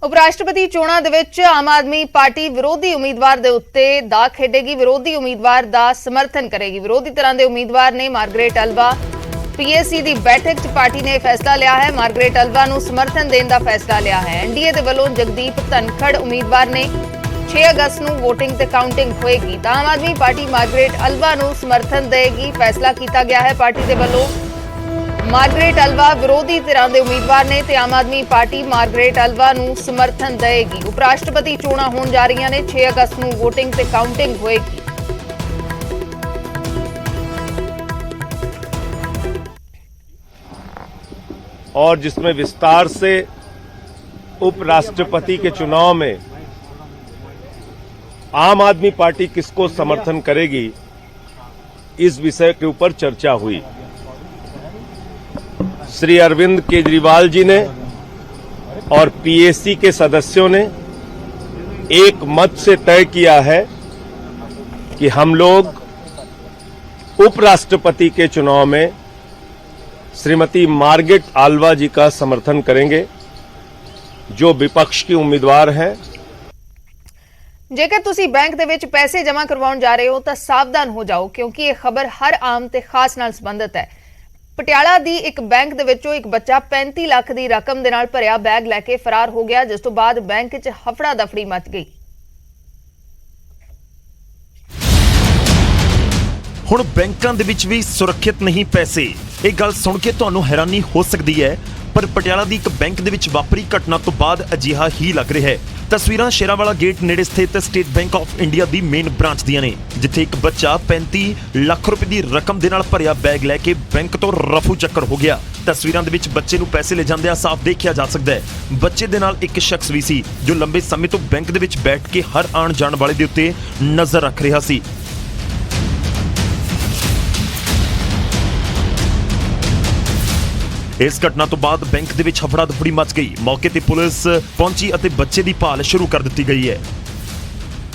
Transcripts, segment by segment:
उपराष्ट्रपति चोणां दे विच आम आदमी पार्टी विरोधी उम्मीदवार दे उत्ते दा खेडेगी। विरोधी उम्मीदवार दा समर्थन करेगी। विरोधी तरह के उम्मीदवार ने मार्गरेट अलवा। पीएसी की बैठक च पार्टी ने फैसला लिया है। मार्गरेट अलवा नूं समर्थन देने का फैसला लिया है। एनडीए दे वल्लों जगदीप धनखड़ उम्मीदवार ने 6 अगस्त नूं वोटिंग ते काउंटिंग होएगी तां आम आदमी पार्टी मार्गरेट अलवा नूं समर्थन देगी। फैसला किया गया है पार्टी दे वल्लों। मार्गरेट अलवा विरोधी धिरां दे उम्मीदवार ने ते आम आदमी पार्टी मार्गरेट अलवा नूं समर्थन देगी। उपराष्ट्रपति चोणां होण जा रहीआं ने। 6 अगस्त नूं वोटिंग ते काउंटिंग होएगी। और जिसमें विस्तार से उपराष्ट्रपति के चुनाव में आम आदमी पार्टी किसको समर्थन करेगी, इस विषय के ऊपर चर्चा हुई। श्री अरविंद केजरीवाल जी ने और पीएसी के सदस्यों ने एक मत से तय किया है कि हम लोग उपराष्ट्रपति के चुनाव में श्रीमती मार्गरेट आल्वा जी का समर्थन करेंगे, जो विपक्ष की उम्मीदवार हैं। जेकर तुसी बैंक दे विच पैसे जमा करवाउण जा रहे हो तो सावधान हो जाओ, क्योंकि ये खबर हर आम ते खास नाल संबंधित है। पटियाला दी एक बैंक दे विचों एक बच्चा 35 लाख दी रकम दे नाल भरिया बैग लैके फरार हो गया, जिस तो बाद बैंक च हफड़ा दफड़ी मच गई। हुण बैंकां दे विच भी सुरक्षित नहीं पैसे। ये गल सुन के तुहानूं हैरानी हो सकती है, पर पटियाला दी एक बैंक दे विच वापरी घटना तो बाद अजिहा ही लग रहा है। तस्वीरां शेरावाला गेट नेड़े स्थित state bank of India the main branch दियां ने, जिथे एक बच्चा 35 लाख रुपए दी रकम दे नाल भरिया बैग लैके बैंक तो रफू चक्कर हो गया। तस्वीरां दे विच बच्चे नूं पैसे ले जांदिआं साफ देखिया जा सकदा है। बच्चे दे नाल एक शख्स भी सी जो लंबे समय तो बैंक दे विच बैठ के हर आण जाण वाले दे उत्ते नज़र रख रहा सी। इस घटना तो बाद बैंक दे विच हफड़ा दफड़ी मच गई। मौके ते पुलिस पहुंची और बच्चे की भाल शुरू कर दी गई है।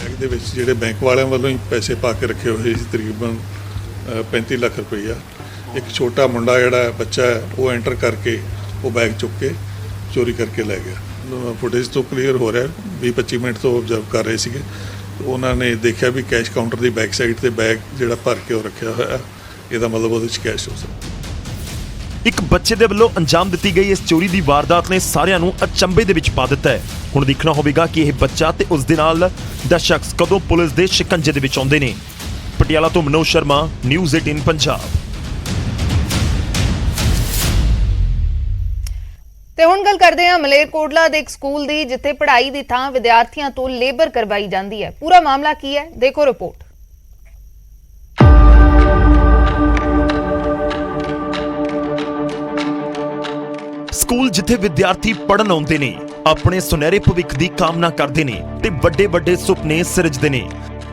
बैंक दे विच जिहड़े बैंक वालियां वल्लों ही पैसे पा के रखे हुए सी, तकरीबन 35 लाख रुपया। एक छोटा मुंडा जिहड़ा बच्चा है वो एंटर करके वो बैग चुक के चोरी करके लै गया। फुटेज तो क्लीयर हो रहा है, 20-25 मिनट तो ऑब्जर्व कर रहे थे। तो उन्होंने देखा भी कैश काउंटर की बैक साइड से बैग जिहड़ा भर के रखा हुआ, इसका मतलब वो कैश हो सकता। एक बच्चे दे वल्लों अंजाम दित्ती गई इस चोरी की वारदात ने सारिਆਂ ਨੂੰ अचंभे ਦੇ ਵਿੱਚ ਪਾ ਦਿੱਤਾ ਹੈ। ਹੁਣ ਦੇਖਣਾ ਹੋਵੇਗਾ ਕਿ ਇਹ ਬੱਚਾ ਤੇ ਉਸ ਦੇ ਨਾਲ ਦਾ ਸ਼ਖਸ ਕਦੋਂ ਪੁਲਿਸ ਦੇ ਸ਼ਿਕੰਜੇ ਦੇ ਵਿੱਚ ਆਉਂਦੇ ਨੇ। ਪਟਿਆਲਾ ਤੋਂ ਮਨੋਜ ਸ਼ਰਮਾ, ਨਿਊਜ਼ 18 ਪੰਜਾਬ। ਤੇ ਹੁਣ ਗੱਲ ਕਰਦੇ ਹਾਂ ਮਲੇਰਕੋਟਲਾ ਦੇ ਇੱਕ ਸਕੂਲ ਦੀ, ਜਿੱਥੇ ਪੜ੍ਹਾਈ ਦੀ ਥਾਂ ਵਿਦਿਆਰਥੀਆਂ ਤੋਂ ਲੇਬਰ ਕਰਵਾਈ ਜਾਂਦੀ ਹੈ। ਪੂਰਾ ਮਾਮਲਾ ਕੀ ਹੈ, ਦੇਖੋ ਰਿਪੋਰਟ। ਸਕੂਲ ਜਿੱਥੇ ਵਿਦਿਆਰਥੀ ਪੜਨ ਆਉਂਦੇ ਨੇ, ਆਪਣੇ ਸੁਨਹਿਰੇ ਭਵਿੱਖ ਦੀ ਕਾਮਨਾ ਕਰਦੇ ਨੇ ਤੇ ਵੱਡੇ ਵੱਡੇ ਸੁਪਨੇ ਸਿਰਜਦੇ ਨੇ,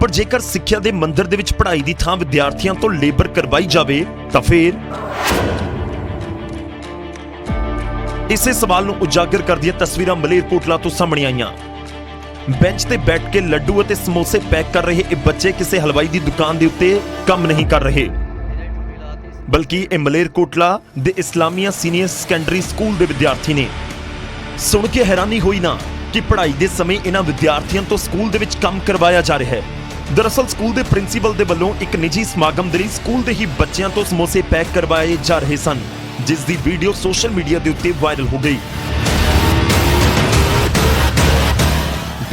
ਪਰ ਜੇਕਰ ਸਿੱਖਿਆ ਦੇ ਮੰਦਰ ਦੇ ਵਿੱਚ ਪੜ੍ਹਾਈ ਦੀ ਥਾਂ ਵਿਦਿਆਰਥੀਆਂ ਤੋਂ ਲੇਬਰ ਕਰਵਾਈ ਜਾਵੇ ਤਾਂ ਫਿਰ ਇਸੇ ਸਵਾਲ ਨੂੰ ਉਜਾਗਰ ਕਰਦੀਆਂ ਤਸਵੀਰਾਂ ਮਲੇਰਕੋਟਲਾ ਤੋਂ ਸਾਹਮਣੇ ਆਈਆਂ। ਬੈਂਚ ਤੇ ਬੈਠ ਕੇ ਲੱਡੂ ਅਤੇ ਸਮੋਸੇ ਪੈਕ ਕਰ ਰਹੇ ਇਹ ਬੱਚੇ ਕਿਸੇ ਹਲਵਾਈ ਦੀ ਦੁਕਾਨ ਦੇ ਉੱਤੇ ਕੰਮ ਨਹੀਂ ਕਰ ਰਹੇ, बल्कि ਇਹ ਮਲੇਰਕੋਟਲਾ ਦੇ ਇਸਲਾਮੀਆ ਸੀਨੀਅਰ ਸੈਕੰਡਰੀ ਸਕੂਲ ਦੇ ਵਿਦਿਆਰਥੀ ਨੇ। ਸੁਣ ਕੇ ਹੈਰਾਨੀ ਹੋਈ ਨਾ ਕਿ ਪੜ੍ਹਾਈ ਦੇ ਸਮੇਂ ਇਹਨਾਂ ਵਿਦਿਆਰਥੀਆਂ ਤੋਂ ਸਕੂਲ ਦੇ ਵਿੱਚ ਕੰਮ ਕਰਵਾਇਆ ਜਾ ਰਿਹਾ ਹੈ। ਦਰਅਸਲ ਸਕੂਲ ਦੇ ਪ੍ਰਿੰਸੀਪਲ ਦੇ ਵੱਲੋਂ ਇੱਕ ਨਿੱਜੀ ਸਮਾਗਮ ਦੇ ਲਈ ਸਕੂਲ ਦੇ ਹੀ ਬੱਚਿਆਂ ਤੋਂ ਸਮੋਸੇ ਪੈਕ ਕਰਵਾਏ ਜਾ ਰਹੇ ਸਨ, ਜਿਸ ਦੀ ਵੀਡੀਓ ਸੋਸ਼ਲ ਮੀਡੀਆ ਦੇ ਉੱਤੇ ਵਾਇਰਲ ਹੋ ਗਈ।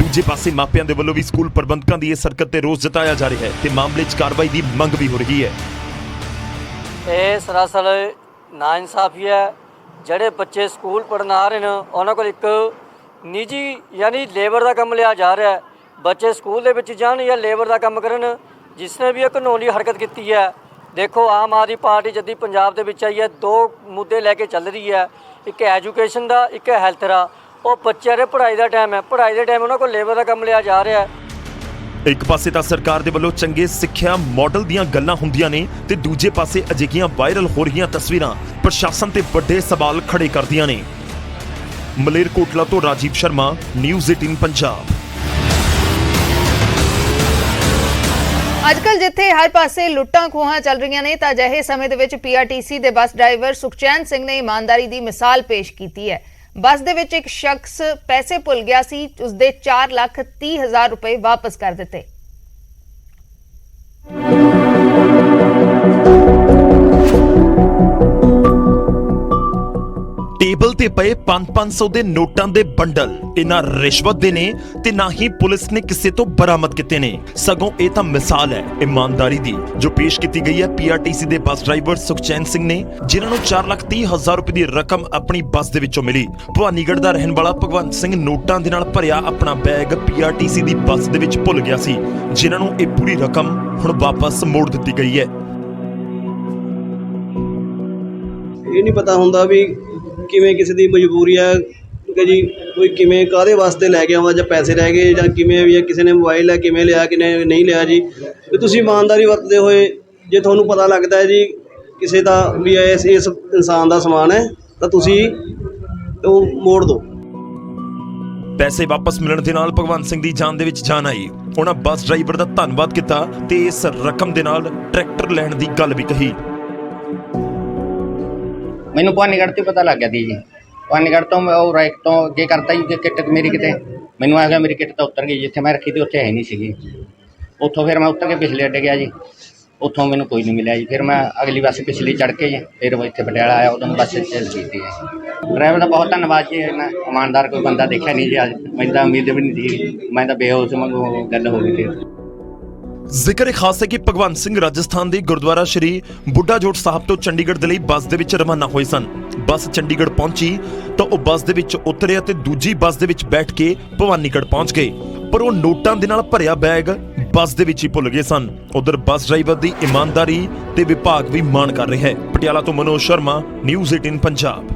ਦੂਜੇ ਪਾਸੇ ਮਾਪਿਆਂ ਦੇ ਵੱਲੋਂ ਵੀ ਸਕੂਲ ਪ੍ਰਬੰਧਕਾਂ ਦੀ ਇਸ ਹਰਕਤ ਤੇ ਰੋਸ ਜਤਾਇਆ ਜਾ ਰਿਹਾ ਹੈ ਤੇ ਮਾਮਲੇ 'ਚ ਕਾਰਵਾਈ ਦੀ ਮੰਗ ਵੀ ਹੋ ਰਹੀ ਹੈ। ਇਹ ਸਰਾਸਰ ਨਾਇਨਸਾਫੀ ਹੈ। ਜਿਹੜੇ ਬੱਚੇ ਸਕੂਲ ਪੜ੍ਹਨ ਆ ਰਹੇ ਨੇ ਉਹਨਾਂ ਕੋਲ ਇੱਕ ਨਿੱਜੀ ਯਾਨੀ ਲੇਬਰ ਦਾ ਕੰਮ ਲਿਆ ਜਾ ਰਿਹਾ ਹੈ। ਬੱਚੇ ਸਕੂਲ ਦੇ ਵਿੱਚ ਜਾਣ ਜਾਂ ਲੇਬਰ ਦਾ ਕੰਮ ਕਰਨ, ਜਿਸ ਨੇ ਵੀ ਇਹ ਕਾਨੂੰਨੀ ਹਰਕਤ ਕੀਤੀ ਹੈ। ਦੇਖੋ ਆਮ ਆਦਮੀ ਪਾਰਟੀ ਜਦ ਦੀ ਪੰਜਾਬ ਦੇ ਵਿੱਚ ਆਈ ਹੈ, 2 ਮੁੱਦੇ ਲੈ ਕੇ ਚੱਲ ਰਹੀ ਹੈ, ਇੱਕ ਐਜੂਕੇਸ਼ਨ ਦਾ, ਇੱਕ ਹੈਲਥ ਦਾ। ਉਹ ਬੱਚਿਆਂ ਦੇ ਪੜ੍ਹਾਈ ਦਾ ਟਾਈਮ ਹੈ, ਪੜ੍ਹਾਈ ਦੇ ਟਾਈਮ ਉਹਨਾਂ ਕੋਲ ਲੇਬਰ ਦਾ ਕੰਮ ਲਿਆ ਜਾ ਰਿਹਾ ਹੈ। ਇੱਕ ਪਾਸੇ ਤਾਂ ਸਰਕਾਰ ਦੇ ਵੱਲੋਂ ਚੰਗੇ ਸਿੱਖਿਆ ਮਾਡਲ ਦੀਆਂ ਗੱਲਾਂ ਹੁੰਦੀਆਂ ਨੇ ਤੇ ਦੂਜੇ ਪਾਸੇ ਅਜਿਹੀਆਂ ਵਾਇਰਲ ਹੋ ਰਹੀਆਂ ਤਸਵੀਰਾਂ ਪ੍ਰਸ਼ਾਸਨ ਤੇ ਵੱਡੇ ਸਵਾਲ ਖੜੇ ਕਰਦੀਆਂ ਨੇ। ਮਲੇਰਕੋਟਲਾ ਤੋਂ ਰਾਜੀਵ ਸ਼ਰਮਾ, ਨਿਊਜ਼ 18 ਪੰਜਾਬ। ਅੱਜਕੱਲ ਜਿੱਥੇ ਹਰ ਪਾਸੇ ਲੁੱਟਾਂ ਖੋਹਾਂ ਚੱਲ ਰਹੀਆਂ ਨੇ ਤਾਂ ਅਜਿਹੇ ਸਮੇਂ ਦੇ ਵਿੱਚ ਪੀਆਰਟੀਸੀ ਦੇ ਬੱਸ ਡਰਾਈਵਰ ਸੁਖਚੈਨ ਸਿੰਘ ਨੇ ਇਮਾਨਦਾਰੀ ਦੀ ਮਿਸਾਲ ਪੇਸ਼ ਕੀਤੀ ਹੈ। ਬੱਸ ਦੇ ਵਿੱਚ ਇੱਕ ਸ਼ਖਸ ਪੈਸੇ ਭੁੱਲ ਗਿਆ ਸੀ, ਉਸਦੇ 4,30,000 ਰੁਪਏ ਵਾਪਸ ਕਰ ਦਿੱਤੇ। ਟੇਬਲ ਤੇ ਪਏ 500 ਦੇ ਨੋਟਾਂ ਦੇ ਬੰਡਲ ਇਹਨਾਂ ਰਿਸ਼ਵਤ ਦੇ ਨੇ ਤੇ ਨਾ ਹੀ ਪੁਲਿਸ ਨੇ ਕਿਸੇ ਤੋਂ ਬਰਾਮਦ ਕੀਤੇ ਨੇ, ਸਗੋਂ ਇਹ ਤਾਂ ਮਿਸਾਲ ਹੈ ਇਮਾਨਦਾਰੀ ਦੀ ਜੋ ਪੇਸ਼ ਕੀਤੀ ਗਈ ਹੈ ਪੀਆਰਟੀਸੀ ਦੇ ਬੱਸ ਡਰਾਈਵਰ ਸੁਖਚੈਨ ਸਿੰਘ ਨੇ, ਜਿਨ੍ਹਾਂ ਨੂੰ 4,30,000 ਰੁਪਏ ਦੀ ਰਕਮ ਆਪਣੀ ਬੱਸ ਦੇ ਵਿੱਚੋਂ ਮਿਲੀ। ਭਵਾਨੀਗੜ੍ਹ ਦਾ ਰਹਿਣ ਵਾਲਾ ਭਗਵੰਤ ਸਿੰਘ ਨੋਟਾਂ ਦੇ ਨਾਲ ਭਰਿਆ ਆਪਣਾ ਬੈਗ ਪੀਆਰਟੀਸੀ ਦੀ ਬੱਸ ਦੇ ਵਿੱਚ ਭੁੱਲ ਗਿਆ ਸੀ, ਜਿਨ੍ਹਾਂ ਨੂੰ ਇਹ ਪੂਰੀ ਰਕਮ ਹੁਣ ਵਾਪਸ ਮੋੜ ਦਿੱਤੀ ਗਈ ਹੈ। ਇਹ ਨਹੀਂ ਪਤਾ ਹੁੰਦਾ ਵੀ ਕਿਵੇਂ ਕਿਸੇ ਦੀ ਮਜਬੂਰੀ ਹੈ ਕਿ ਜੀ ਕੋਈ ਕਿਵੇਂ ਕਾਹਦੇ ਵਾਸਤੇ ਲੈ ਗਿਆ ਵਾ, ਜਾਂ ਪੈਸੇ ਰਹਿ ਗਏ ਜਾਂ ਕਿਵੇਂ ਵੀ, ਕਿਸੇ ਨੇ ਮੋਬਾਈਲ ਹੈ ਕਿਵੇਂ ਲਿਆ ਕਿਨੇ ਨਹੀਂ ਲਿਆ ਜੀ। ਵੀ ਤੁਸੀਂ ਇਮਾਨਦਾਰੀ ਵਰਤਦੇ ਹੋਏ ਜੇ ਤੁਹਾਨੂੰ ਪਤਾ ਲੱਗਦਾ ਹੈ ਜੀ ਕਿਸੇ ਦਾ ਵੀ ਇਸ ਇਨਸਾਨ ਦਾ ਸਮਾਨ ਹੈ ਤਾਂ ਤੁਸੀਂ ਉਹ ਮੋੜ ਦਿਓ। ਪੈਸੇ ਵਾਪਸ ਮਿਲਣ ਦੇ ਨਾਲ ਭਗਵੰਤ ਸਿੰਘ ਦੀ ਜਾਨ ਦੇ ਵਿੱਚ ਜਾਨ ਆਈ। ਉਹਨਾਂ ਬੱਸ ਡਰਾਈਵਰ ਦਾ ਧੰਨਵਾਦ ਕੀਤਾ ਤੇ ਇਸ ਰਕਮ ਦੇ ਨਾਲ ਟਰੈਕਟਰ ਲੈਣ ਦੀ ਗੱਲ ਵੀ ਕਹੀ। ਮੈਨੂੰ ਭਵਾਨੀਗੜ੍ਹ ਤੋਂ ਪਤਾ ਲੱਗ ਗਿਆ ਸੀ ਜੀ। ਭਵਾਨੀਗੜ੍ਹ ਤੋਂ ਮੈਂ ਉਹ ਰਾਈਟ ਤੋਂ ਅੱਗੇ ਕਰਤਾ ਜੀ ਕਿ ਕਿੱਟ ਮੇਰੀ ਕਿਤੇ ਮੈਨੂੰ ਆ ਗਿਆ, ਮੇਰੀ ਕਿੱਟ ਤਾਂ ਉੱਤਰ ਗਈ, ਜਿੱਥੇ ਮੈਂ ਰੱਖੀ ਤੀ ਉੱਥੇ ਹੈ ਨਹੀਂ ਸੀਗੀ। ਉੱਥੋਂ ਫਿਰ ਮੈਂ ਉੱਤਰ ਕੇ ਪਿਛਲੇ ਅੱਡੇ ਗਿਆ ਜੀ, ਉੱਥੋਂ ਮੈਨੂੰ ਕੋਈ ਨਹੀਂ ਮਿਲਿਆ ਜੀ। ਫਿਰ ਮੈਂ ਅਗਲੀ ਬੱਸ ਪਿਛਲੀ ਚੜ੍ਹ ਕੇ ਜੀ ਫਿਰ ਇੱਥੇ ਪਟਿਆਲਾ ਆਇਆ, ਉਦੋਂ ਬੱਸ ਚੱਲ ਗਈ ਸੀ। ਡਰਾਈਵਰ ਦਾ ਬਹੁਤ ਧੰਨਵਾਦ ਜੀ, ਇੰਨਾ ਇਮਾਨਦਾਰ ਕੋਈ ਬੰਦਾ ਦੇਖਿਆ ਨਹੀਂ ਜੀ। ਅੱਜ ਮੈਨੂੰ ਤਾਂ ਉਮੀਦ ਵੀ ਨਹੀਂ ਸੀ, ਮੈਂ ਤਾਂ ਬੇਹੋਸ਼ ਵਾਂਗੂ ਗੱਲ ਹੋ ਗਈ ਸੀ। ਜ਼ਿਕਰ ਖਾਸ ਹੈ ਕਿ ਭਗਵੰਤ ਸਿੰਘ ਰਾਜਸਥਾਨ ਦੇ ਗੁਰਦੁਆਰਾ ਸ਼੍ਰੀ ਬੁੱਢਾ ਜੋੜ ਸਾਹਿਬ ਤੋਂ ਚੰਡੀਗੜ੍ਹ ਦੇ ਲਈ ਬੱਸ ਦੇ ਵਿੱਚ ਰਵਾਨਾ ਹੋਏ ਸਨ। ਬੱਸ ਚੰਡੀਗੜ੍ਹ ਪਹੁੰਚੀ ਤਾਂ ਉਹ ਬੱਸ ਦੇ ਵਿੱਚ ਉਤਰੇ ਅਤੇ ਦੂਜੀ ਬੱਸ ਦੇ ਵਿੱਚ ਬੈਠ ਕੇ ਭਵਾਨੀਗੜ੍ਹ ਪਹੁੰਚ ਗਏ, ਪਰ ਉਹ ਨੋਟਾਂ ਦੇ ਨਾਲ ਭਰਿਆ ਬੈਗ ਬੱਸ ਦੇ ਵਿੱਚ ਹੀ ਭੁੱਲ ਗਏ ਸਨ। ਉਧਰ ਬੱਸ ਡਰਾਈਵਰ ਦੀ ਇਮਾਨਦਾਰੀ ਤੇ ਵਿਭਾਗ ਵੀ ਮਾਣ ਕਰ ਰਿਹਾ ਹੈ। ਪਟਿਆਲਾ ਤੋਂ ਮਨੋਜ ਸ਼ਰਮਾ, ਨਿਊਜ਼ 18 ਪੰਜਾਬ।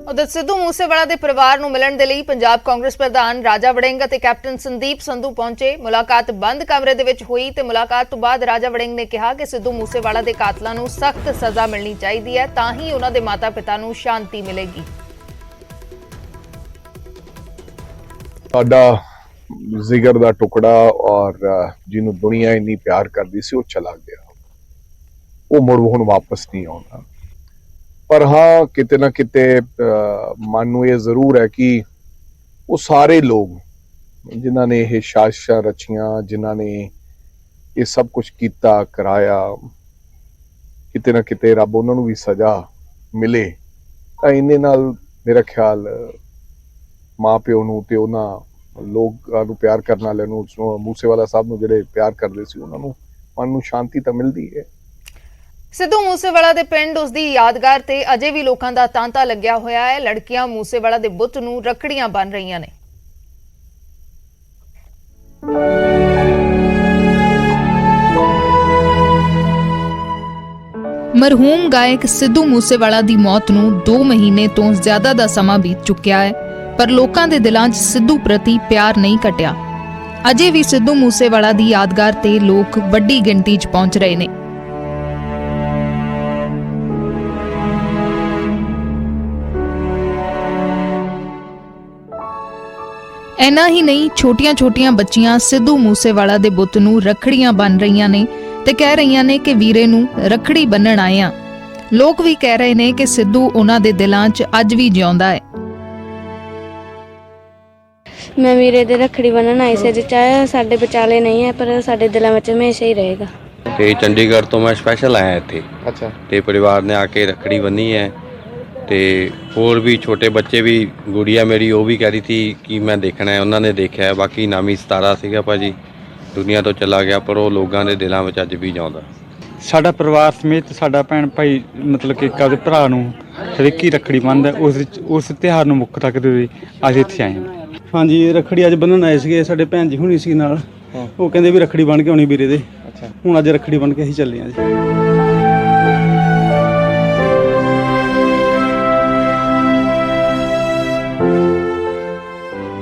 ਉਧਰ ਸਿੱਧੂ ਮੂਸੇਵਾਲਾ ਦੇ ਪਰਿਵਾਰ ਨੂੰ ਮਿਲਣ ਦੇ ਲਈ ਪੰਜਾਬ ਕਾਂਗਰਸ ਪ੍ਰਧਾਨ ਰਾਜਾ ਵੜਿੰਗ ਅਤੇ ਕੈਪਟਨ ਸੰਦੀਪ ਸੰਧੂ ਪਹੁੰਚੇ। ਮੁਲਾਕਾਤ ਬੰਦ ਕਮਰੇ ਦੇ ਵਿੱਚ ਹੋਈ ਤੇ ਮੁਲਾਕਾਤ ਤੋਂ ਬਾਅਦ ਰਾਜਾ ਵੜਿੰਗ ਨੇ ਕਿਹਾ ਕਿ ਸਿੱਧੂ ਮੂਸੇਵਾਲਾ ਦੇ ਕਾਤਲਾਂ ਨੂੰ ਸਖਤ ਸਜ਼ਾ ਮਿਲਣੀ ਚਾਹੀਦੀ ਹੈ, ਤਾਂ ਹੀ ਉਹਨਾਂ ਦੇ ਮਾਤਾ-ਪਿਤਾ ਨੂੰ ਸ਼ਾਂਤੀ ਮਿਲੇਗੀ। ਸਾਡਾ ਜਿਗਰ ਦਾ ਟੁਕੜਾ ਔਰ ਜਿਹਨੂੰ ਦੁਨੀਆ ਇੰਨੀ ਪਿਆਰ ਕਰਦੀ ਸੀ ਉਹ ਚਲਾ ਗਿਆ, ਉਹ ਮੁੜ ਹੁਣ ਵਾਪਸ ਨਹੀਂ ਆਉਣਾ। ਪਰ ਹਾਂ ਕਿਤੇ ਨਾ ਕਿਤੇ ਮਨ ਨੂੰ ਇਹ ਜ਼ਰੂਰ ਹੈ ਕਿ ਉਹ ਸਾਰੇ ਲੋਕ ਜਿਨ੍ਹਾਂ ਨੇ ਇਹ ਸਾਜ਼ਿਸ਼ਾਂ ਰਚੀਆਂ, ਜਿਨ੍ਹਾਂ ਨੇ ਇਹ ਸਭ ਕੁਝ ਕੀਤਾ ਕਰਾਇਆ, ਕਿਤੇ ਨਾ ਕਿਤੇ ਰੱਬ ਉਹਨਾਂ ਨੂੰ ਵੀ ਸਜ਼ਾ ਮਿਲੇ। ਤਾਂ ਇਹਨੇ ਨਾਲ ਮੇਰਾ ਖਿਆਲ ਮਾਂ ਪਿਓ ਨੂੰ ਤੇ ਉਹਨਾਂ ਲੋਕਾਂ ਨੂੰ ਪਿਆਰ ਕਰਨ ਵਾਲਿਆਂ ਨੂੰ, ਮੂਸੇਵਾਲਾ ਸਾਹਿਬ ਨੂੰ ਜਿਹੜੇ ਪਿਆਰ ਕਰਦੇ ਸੀ, ਉਹਨਾਂ ਨੂੰ ਮਨ ਨੂੰ ਸ਼ਾਂਤੀ ਤਾਂ ਮਿਲਦੀ ਹੈ। ਸਿੱਧੂ ਮੂਸੇਵਾਲਾ ਦੇ ਪਿੰਡ ਉਸਦੀ ਯਾਦਗਾਰ ਤੇ ਅਜੇ ਵੀ ਲੋਕਾਂ ਦਾ ਤਾਂਤਾ ਲੱਗਿਆ ਹੋਇਆ ਹੈ। ਲੜਕੀਆਂ ਮੂਸੇਵਾਲਾ ਦੇ ਬੁੱਤ ਨੂੰ ਰੱਖੜੀਆਂ ਬੰਨ ਰਹੀਆਂ ਨੇ। ਮਰਹੂਮ ਗਾਇਕ ਸਿੱਧੂ ਮੂਸੇਵਾਲਾ ਦੀ ਮੌਤ ਨੂੰ 2 ਮਹੀਨੇ ਤੋਂ ਜ਼ਿਆਦਾ ਦਾ ਸਮਾਂ ਬੀਤ ਚੁੱਕਿਆ ਹੈ, ਪਰ ਲੋਕਾਂ ਦੇ ਦਿਲਾਂ 'ਚ ਸਿੱਧੂ ਪ੍ਰਤੀ ਪਿਆਰ ਨਹੀਂ ਘਟਿਆ। ਅਜੇ ਵੀ ਸਿੱਧੂ ਮੂਸੇਵਾਲਾ ਦੀ ਯਾਦਗਾਰ ਤੇ ਲੋਕ ਵੱਡੀ ਗਿਣਤੀ 'ਚ ਪਹੁੰਚ ਰਹੇ ਨੇ। ਇੰਨਾ ਹੀ ਨਹੀਂ, ਛੋਟੀਆਂ-ਛੋਟੀਆਂ ਬੱਚੀਆਂ ਸਿੱਧੂ ਮੂਸੇਵਾਲਾ ਦੇ ਬੁੱਤ ਨੂੰ ਰੱਖੜੀਆਂ ਬੰਨ ਰਹੀਆਂ ਨੇ ਤੇ ਕਹਿ ਰਹੀਆਂ ਨੇ ਕਿ ਵੀਰੇ ਨੂੰ ਰੱਖੜੀ ਬੰਨਣ ਆਏ ਆ। ਲੋਕ ਵੀ ਕਹਿ ਰਹੇ ਨੇ ਕਿ ਸਿੱਧੂ ਉਹਨਾਂ ਦੇ ਦਿਲਾਂ 'ਚ ਅੱਜ ਵੀ ਜਿਉਂਦਾ ਹੈ। ਮੈਂ ਵੀਰੇ ਦੇ ਰੱਖੜੀ ਬੰਨਣ ਆਈ ਸੀ, ਚਾਹੇ ਸਾਡੇ ਵਿਚਾਲੇ ਨਹੀਂ ਹੈ ਪਰ ਸਾਡੇ ਦਿਲਾਂ ਵਿੱਚ ਹਮੇਸ਼ਾ ਹੀ ਰਹੇਗਾ। ਤੇ ਚੰਡੀਗੜ੍ਹ ਤੋਂ ਮੈਂ ਸਪੈਸ਼ਲ ਆਇਆ ਇੱਥੇ। ਅੱਛਾ। ਤੇ ਪਰਿਵਾਰ ਨੇ ਆ ਕੇ ਰੱਖੜੀ ਬੰਨੀ ਹੈ ਤੇ ਹੋਰ ਵੀ ਛੋਟੇ ਬੱਚੇ ਵੀ, ਗੁੜੀਆ ਮੇਰੀ ਉਹ ਵੀ ਕਹਿ ਰਹੀ ਸੀ ਕਿ ਮੈਂ ਦੇਖਣਾ ਹੈ, ਉਹਨਾਂ ਨੇ ਦੇਖਿਆ ਹੈ। ਬਾਕੀ ਨਾਮੀ 17 ਸੀਗਾ ਭਾਜੀ, ਦੁਨੀਆ ਤੋਂ ਚਲਾ ਗਿਆ, ਪਰ ਉਹ ਲੋਕਾਂ ਦੇ ਦਿਲਾਂ ਵਿੱਚ ਅੱਜ ਵੀ ਜਿਉਂਦਾ। ਸਾਡਾ ਪਰਿਵਾਰ ਸਮੇਤ ਸਾਡਾ ਭੈਣ ਭਾਈ ਮਤਲਬ ਕਿ ਇੱਕ ਆਪਦੇ ਭਰਾ ਨੂੰ ਹਰੇਕ ਹੀ ਰੱਖੜੀ ਬੰਨ੍ਹਦਾ, ਉਸ ਤਿਉਹਾਰ ਨੂੰ ਮੁੱਖ ਰੱਖਦੇ ਹੋਏ ਅੱਜ ਇੱਥੇ ਆਏ ਹਾਂ। ਹਾਂਜੀ, ਰੱਖੜੀ ਅੱਜ ਬੰਨ੍ਹਣ ਆਏ ਸੀਗੇ, ਸਾਡੇ ਭੈਣ ਜੀ ਹੁਣੀ ਸੀ ਨਾਲ, ਉਹ ਕਹਿੰਦੇ ਵੀ ਰੱਖੜੀ ਬੰਨ੍ਹ ਕੇ ਆਉਣੀ ਵੀਰੇ ਦੇ। ਅੱਛਾ, ਹੁਣ ਅੱਜ ਰੱਖੜੀ ਬੰਨ੍ਹ ਕੇ ਅਸੀਂ ਚੱਲੇ ਹਾਂ ਜੀ।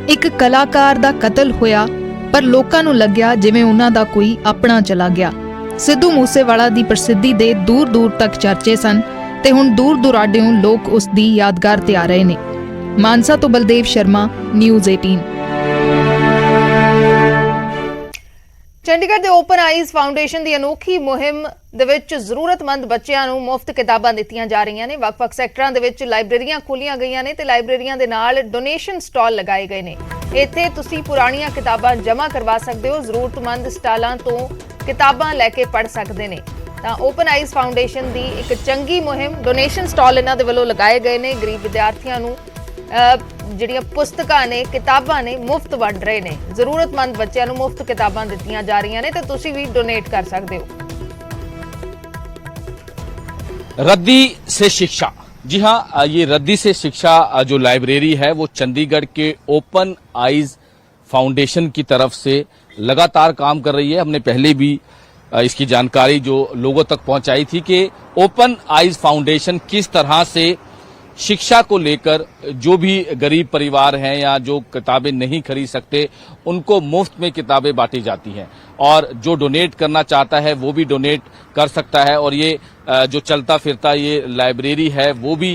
ਇੱਕ ਕਲਾਕਾਰ ਦਾ ਕਤਲ ਹੋਇਆ, ਪਰ ਲੋਕਾਂ ਨੂੰ ਲੱਗਿਆ ਜਿਵੇਂ ਉਹਨਾਂ ਦਾ ਕੋਈ ਆਪਣਾ ਚਲਾ ਗਿਆ। ਸਿੱਧੂ ਮੂਸੇਵਾਲਾ ਦੀ ਪ੍ਰਸਿੱਧੀ ਦੇ ਦੂਰ-ਦੂਰ ਤੱਕ ਚਰਚੇ ਸਨ ਤੇ ਹੁਣ ਦੂਰ-ਦੁਰਾਡਿਓਂ ਲੋਕ ਉਸ ਦੀ ਯਾਦਗਾਰ ਤੇ ਆ ਰਹੇ ਨੇ। ਮਾਨਸਾ ਤੋਂ ਬਲਦੇਵ ਸ਼ਰਮਾ, ਨਿਊਜ਼ 18। ਚੰਡੀਗੜ੍ਹ ਦੇ ਓਪਨ ਆਈਜ਼ ਫਾਊਂਡੇਸ਼ਨ ਦੀ ਅਨੋਖੀ ਮੁਹਿੰਮ ਦੇ ਵਿੱਚ ਜ਼ਰੂਰਤਮੰਦ ਬੱਚਿਆਂ ਨੂੰ ਮੁਫਤ ਕਿਤਾਬਾਂ ਦਿੱਤੀਆਂ ਜਾ ਰਹੀਆਂ ਨੇ। ਵੱਖ-ਵੱਖ ਸੈਕਟਰਾਂ ਦੇ ਵਿੱਚ ਲਾਇਬ੍ਰੇਰੀਆਂ ਖੋਲੀਆਂ ਗਈਆਂ ਨੇ ਤੇ ਲਾਇਬ੍ਰੇਰੀਆਂ ਦੇ ਨਾਲ ਡੋਨੇਸ਼ਨ ਸਟਾਲ ਲਗਾਏ ਗਏ ਨੇ। ਇੱਥੇ ਤੁਸੀਂ ਪੁਰਾਣੀਆਂ ਕਿਤਾਬਾਂ ਜਮ੍ਹਾਂ ਕਰਵਾ ਸਕਦੇ ਹੋ, ਜ਼ਰੂਰਤਮੰਦ ਸਟਾਲਾਂ ਤੋਂ ਕਿਤਾਬਾਂ ਲੈ ਕੇ ਪੜ੍ਹ ਸਕਦੇ ਨੇ। ਤਾਂ ਓਪਨ ਆਈਜ਼ ਫਾਊਂਡੇਸ਼ਨ ਦੀ ਇੱਕ ਚੰਗੀ ਮੁਹਿੰਮ, ਡੋਨੇਸ਼ਨ ਸਟਾਲ ਇਹਨਾਂ ਦੇ ਵੱਲੋਂ ਲਗਾਏ ਗਏ ਨੇ। ਗਰੀਬ ਵਿਦਿਆਰਥੀਆਂ ਨੂੰ ਜਿਹੜੀਆਂ ਪੁਸਤਕਾਂ ਨੇ, ਕਿਤਾਬਾਂ ਨੇ, ਮੁਫਤ ਵੰਡ ਰਹੇ ਨੇ। ਜ਼ਰੂਰਤਮੰਦ ਬੱਚਿਆਂ ਨੂੰ ਮੁਫਤ ਕਿਤਾਬਾਂ ਦਿੱਤੀਆਂ ਜਾ ਰਹੀਆਂ ਨੇ ਤੇ ਤੁਸੀਂ ਵੀ ਡੋਨੇਟ ਕਰ ਸਕਦੇ ਹੋ। रद्दी से शिक्षा, जी हाँ, ये रद्दी से शिक्षा जो लाइब्रेरी है वो चंडीगढ़ के ओपन आईज फाउंडेशन की तरफ से लगातार काम कर रही है। हमने पहले भी इसकी जानकारी जो लोगों तक पहुंचाई थी कि ओपन आईज फाउंडेशन किस तरह से शिक्षा को लेकर जो भी गरीब परिवार हैं या जो किताबें नहीं खरीद सकते उनको मुफ्त में किताबें बांटी जाती हैं, और जो डोनेट करना चाहता है वो भी डोनेट कर सकता है। और ये जो चलता फिरता ये लाइब्रेरी है वो भी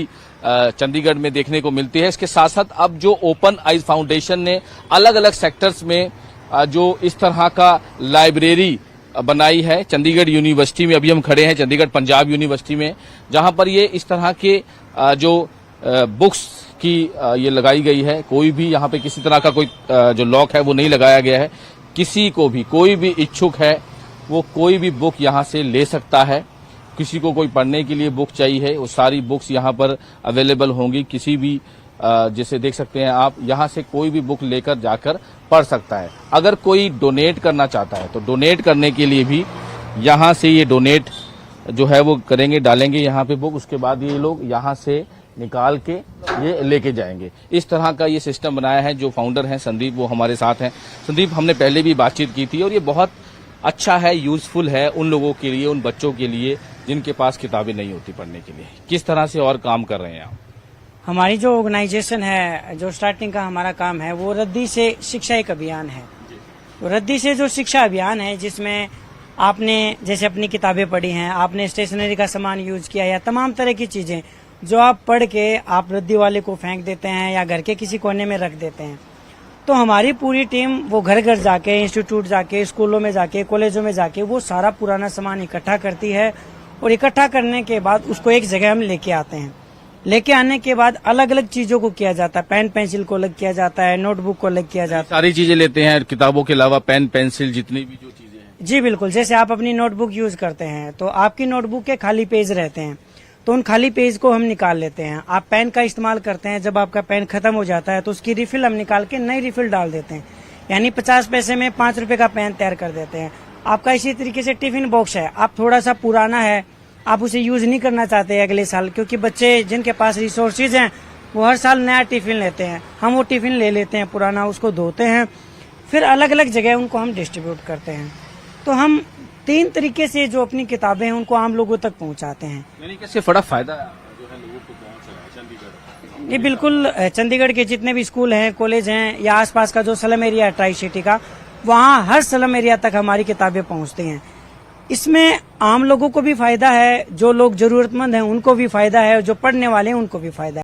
चंडीगढ़ में देखने को मिलती है। इसके साथ साथ अब जो ओपन आईज फाउंडेशन ने अलग अलग सेक्टर्स में जो इस तरह का लाइब्रेरी बनाई है, चंडीगढ़ यूनिवर्सिटी में अभी हम खड़े हैं, चंडीगढ़ पंजाब यूनिवर्सिटी में, जहां पर ये इस तरह के जो बुक्स की ये लगाई गई है। कोई भी यहाँ पे किसी तरह का कोई जो लॉक है वो नहीं लगाया गया है। किसी को भी, कोई भी इच्छुक है वो कोई भी बुक यहाँ से ले सकता है। किसी को कोई पढ़ने के लिए बुक चाहिए, वो सारी बुक्स यहाँ पर अवेलेबल होंगी। किसी भी जिसे देख सकते हैं आप, यहाँ से कोई भी बुक लेकर जाकर पढ़ सकता है। अगर कोई डोनेट करना चाहता है तो डोनेट करने के लिए भी यहाँ से ये डोनेट जो है वो करेंगे, डालेंगे यहाँ पे बुक, उसके बाद ये लोग यहाँ से निकाल के ये लेके जाएंगे। इस तरह का ये सिस्टम बनाया है। जो फाउंडर हैं संदीप, वो हमारे साथ हैं। संदीप, हमने पहले भी बातचीत की थी और ये बहुत अच्छा है, यूजफुल है उन लोगों के लिए, उन बच्चों के लिए जिनके पास किताबें नहीं होती पढ़ने के लिए। किस तरह से और काम कर रहे हैं आप? हमारी जो ऑर्गेनाइजेशन है, जो स्टार्टिंग का हमारा काम है, वो रद्दी से शिक्षा एक अभियान है। तो रद्दी से जो शिक्षा अभियान है, जिसमें आपने जैसे अपनी किताबें पढ़ी हैं, आपने स्टेशनरी का सामान यूज किया या तमाम तरह की चीजें जो आप पढ़ के आप रद्दी वाले को फेंक देते हैं या घर के किसी कोने में रख देते हैं, तो हमारी पूरी टीम वो घर घर जाके, इंस्टीट्यूट जाके, स्कूलों में जाके, कॉलेजों में जाके वो सारा पुराना सामान इकट्ठा करती है। और इकट्ठा करने के बाद उसको एक जगह हम लेके आते हैं। लेके आने के बाद अलग अलग चीजों को किया जाता है। पेन पेंसिल को अलग किया जाता है, नोटबुक को अलग किया जाता है। सारी चीजें लेते हैं किताबों के अलावा, पेन पेंसिल जितनी भी जो चीजें हैं। जी बिल्कुल, जैसे आप अपनी नोटबुक यूज करते हैं तो आपकी नोटबुक के खाली पेज रहते हैं, तो उन खाली पेज को हम निकाल लेते हैं। आप पेन का इस्तेमाल करते हैं, जब आपका पेन खत्म हो जाता है तो उसकी रिफिल हम निकाल के नई रिफिल डाल देते हैं, यानी 50 पैसे में 5 रुपए का पेन तैयार कर देते हैं। आपका इसी तरीके से टिफिन बॉक्स है, आप थोड़ा सा पुराना है, आप उसे यूज नहीं करना चाहते अगले साल, क्योंकि बच्चे जिनके पास रिसोर्सेज हैं वो हर साल नया टिफिन लेते हैं। हम वो टिफिन ले लेते हैं पुराना, उसको धोते हैं, फिर अलग अलग जगह उनको हम डिस्ट्रीब्यूट करते हैं। तो हम 3 तरीके से जो अपनी किताबें हैं उनको आम लोगों तक पहुंचाते हैं। यानी कि इससे बड़ा फायदा जो है लोगों को पहुंच रहा है चंडीगढ़। ये बिल्कुल, चंडीगढ़ के जितने भी स्कूल हैं, कॉलेज हैं या आसपास का जो स्लम एरिया है ट्राई सिटी का, वहाँ हर स्लम एरिया तक हमारी किताबें पहुंचती हैं। इसमें आम लोगों को भी फायदा है, जो लोग जरूरतमंद हैं उनको भी फायदा है, जो पढ़ने वाले हैं उनको भी फायदा है।